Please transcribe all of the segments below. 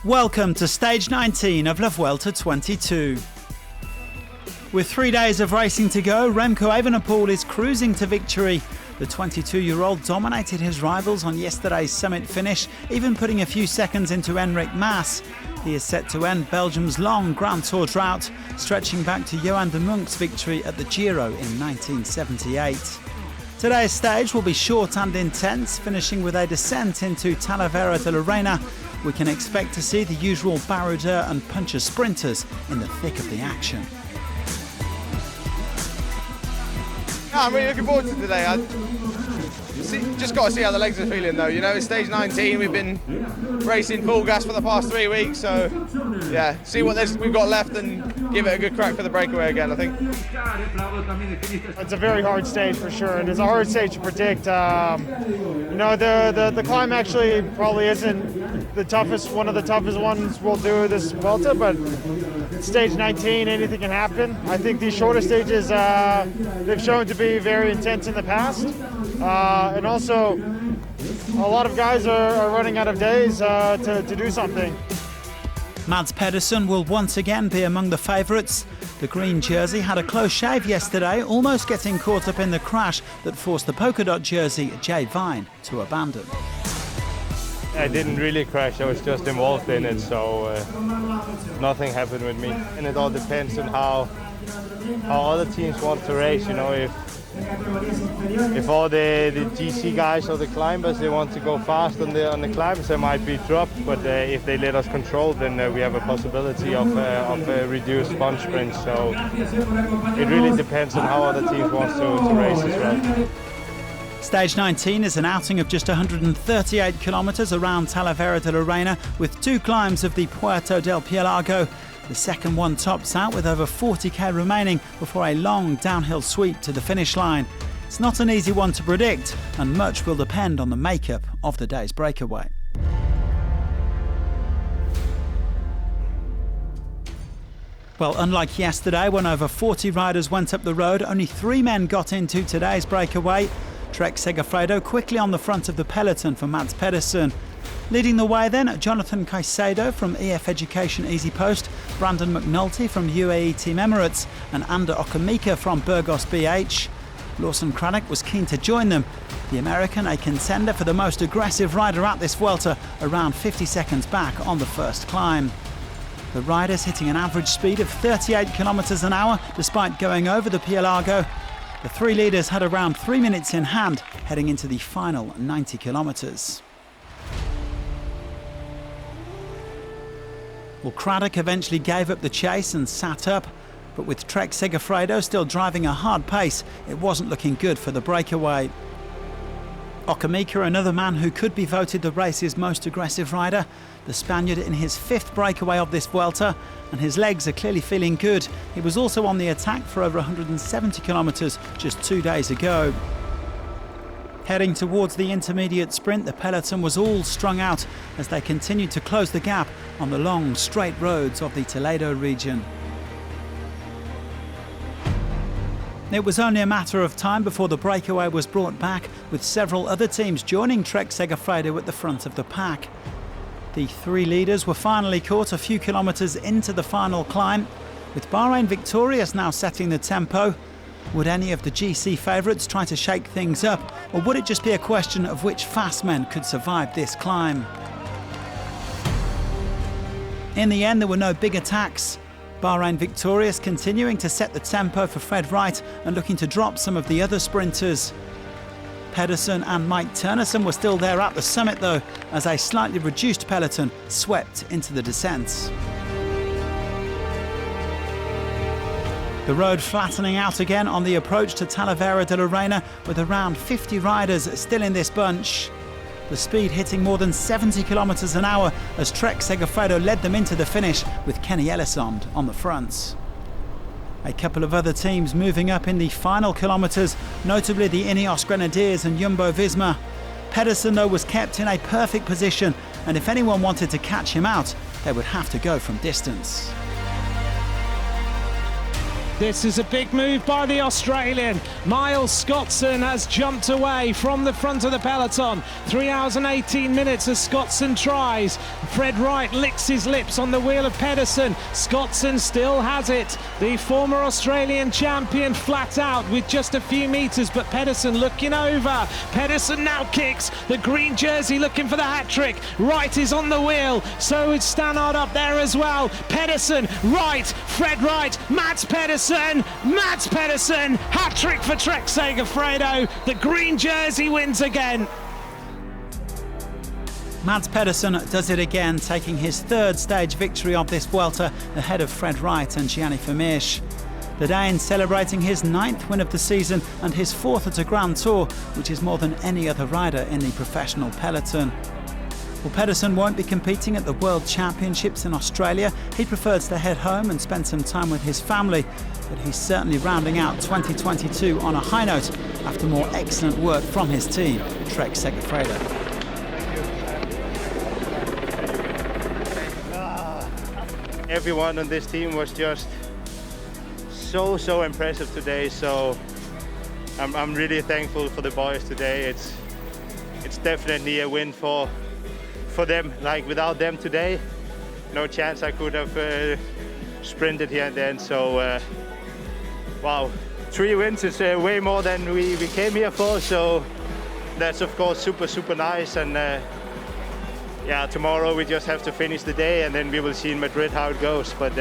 Welcome to stage 19 of La Vuelta 22. With 3 days of racing to go, Remco Evenepoel is cruising to victory. The 22-year-old dominated his rivals on yesterday's summit finish, even putting a few seconds into Enric Mas. He is set to end Belgium's long Grand Tour drought, stretching back to Johan de Munk's victory at the Giro in 1978. Today's stage will be short and intense, finishing with a descent into Talavera de la Reina. We can expect to see the usual baroudeur and puncher sprinters in the thick of the action. I'm really looking forward to today. Just got to see how the legs are feeling though. You know, it's stage 19, we've been racing full gas for the past 3 weeks, so yeah, see what we've got left and give it a good crack for the breakaway again, I think. It's a very hard stage for sure, and it's a hard stage to predict. You know, the climb actually probably isn't the toughest, one of the toughest ones we'll do this Vuelta, but stage 19, anything can happen. I think these shorter stages, they've shown to be very intense in the past. And also, a lot of guys are running out of days to do something. Mads Pedersen will once again be among the favourites. The green jersey had a close shave yesterday, almost getting caught up in the crash that forced the polka dot jersey, Jay Vine, to abandon. I didn't really crash, I was just involved in it, so nothing happened with me. And it all depends on how other teams want to race, you know, if all the GC guys or the climbers, they want to go fast on the climbs, they might be dropped, but if they let us control, then we have a possibility of reduced sponge sprints, so it really depends on how other teams want to race as well. Stage 19 is an outing of just 138 kilometres around Talavera de la Reina, with 2 climbs of the Puerto del Pielago. The second one tops out with over 40k remaining before a long downhill sweep to the finish line. It's not an easy one to predict, and much will depend on the makeup of the day's breakaway. Well, unlike yesterday when over 40 riders went up the road, only 3 men got into today's breakaway. Trek Segafredo quickly on the front of the peloton for Mads Pedersen. Leading the way then, Jonathan Caicedo from EF Education Easy Post, Brandon McNulty from UAE Team Emirates, and Ander Okamika from Burgos BH. Lawson Craddock was keen to join them. The American, a contender for the most aggressive rider at this Vuelta, around 50 seconds back on the first climb. The riders hitting an average speed of 38 kilometres an hour despite going over the Pielago. The 3 leaders had around 3 minutes in hand heading into the final 90 kilometres. Well, Craddock eventually gave up the chase and sat up, but with Trek Segafredo still driving a hard pace, it wasn't looking good for the breakaway. Okamika, another man who could be voted the race's most aggressive rider, the Spaniard in his 5th breakaway of this Vuelta, and his legs are clearly feeling good. He was also on the attack for over 170 kilometres just 2 days ago. Heading towards the intermediate sprint, the peloton was all strung out as they continued to close the gap on the long, straight roads of the Toledo region. It was only a matter of time before the breakaway was brought back, with several other teams joining Trek Segafredo at the front of the pack. The 3 leaders were finally caught a few kilometres into the final climb, with Bahrain victorious now setting the tempo. Would any of the GC favourites try to shake things up, or would it just be a question of which fast men could survive this climb? In the end, there were no big attacks. Bahrain victorious, continuing to set the tempo for Fred Wright and looking to drop some of the other sprinters. Pedersen and Mike Turnison were still there at the summit though, as a slightly reduced peloton swept into the descents. The road flattening out again on the approach to Talavera de la Reina, with around 50 riders still in this bunch. The speed hitting more than 70 kilometres an hour as Trek Segafredo led them into the finish with Kenny Elissonde on the fronts. A couple of other teams moving up in the final kilometres, notably the Ineos Grenadiers and Jumbo-Visma. Pedersen though was kept in a perfect position, and if anyone wanted to catch him out, they would have to go from distance. This is a big move by the Australian. Miles Scottson has jumped away from the front of the peloton. 3 hours and 18 minutes as Scottson tries. Fred Wright licks his lips on the wheel of Pedersen. Scottson still has it. The former Australian champion flat out with just a few metres, but Pedersen looking over. Pedersen now kicks. The green jersey looking for the hat-trick. Wright is on the wheel. So is Stannard up there as well. Pedersen, Wright, Fred Wright, Mats Pedersen, hat-trick for Trek Segafredo. The green jersey wins again. Mats Pedersen does it again, taking his third stage victory of this Vuelta ahead of Fred Wright and Gianni Vermeersch. The Dane celebrating his 9th win of the season and his 4th at a Grand Tour, which is more than any other rider in the professional peloton. Well, Pedersen won't be competing at the World Championships in Australia. He prefers to head home and spend some time with his family, but he's certainly rounding out 2022 on a high note after more excellent work from his team, Trek Segafredo. Everyone on this team was just so impressive today, so I'm really thankful for the boys today. It's definitely a win for them. Like, without them today, no chance I could have sprinted here and then. So wow, 3 wins is way more than we came here for, so that's of course super nice. And yeah, tomorrow we just have to finish the day and then we will see in Madrid how it goes. But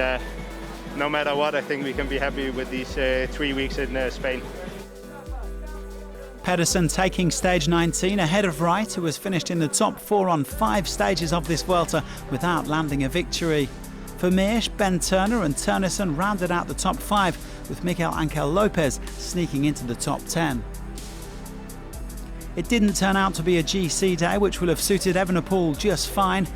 no matter what, I think we can be happy with these 3 weeks in Spain. Pedersen taking stage 19 ahead of Wright, who has finished in the top 4 on 5 stages of this Vuelta without landing a victory. Vermeersch, Ben Turner and Turnison rounded out the top 5, with Miguel Angel Lopez sneaking into the top 10. It didn't turn out to be a GC day, which will have suited Evenepoel just fine.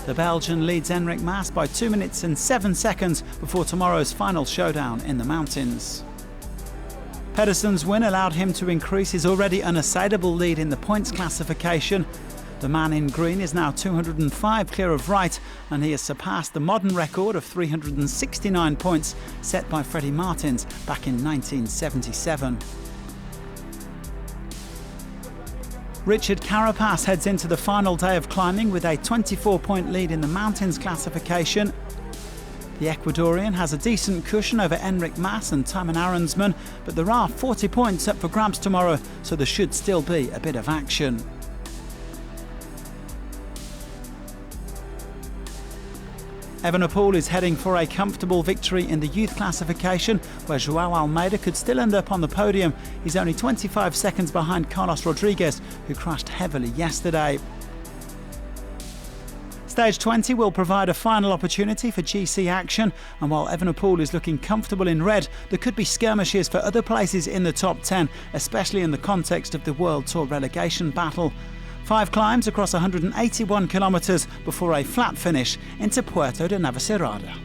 The Belgian leads Enric Mas by 2 minutes and 7 seconds before tomorrow's final showdown in the mountains. Pedersen's win allowed him to increase his already unassailable lead in the points classification. The man in green is now 205 clear of Wright, and he has surpassed the modern record of 369 points set by Freddie Martins back in 1977. Richard Carapaz heads into the final day of climbing with a 24-point lead in the mountains classification. The Ecuadorian has a decent cushion over Enric Mas and Timon Arensman, but there are 40 points up for grabs tomorrow, so there should still be a bit of action. Evenepoel is heading for a comfortable victory in the youth classification, where João Almeida could still end up on the podium. He's only 25 seconds behind Carlos Rodriguez, who crashed heavily yesterday. Stage 20 will provide a final opportunity for GC action, and while Evenepoel is looking comfortable in red, there could be skirmishes for other places in the top 10, especially in the context of the World Tour relegation battle. 5 climbs across 181 kilometres before a flat finish into Puerto de Navacerrada.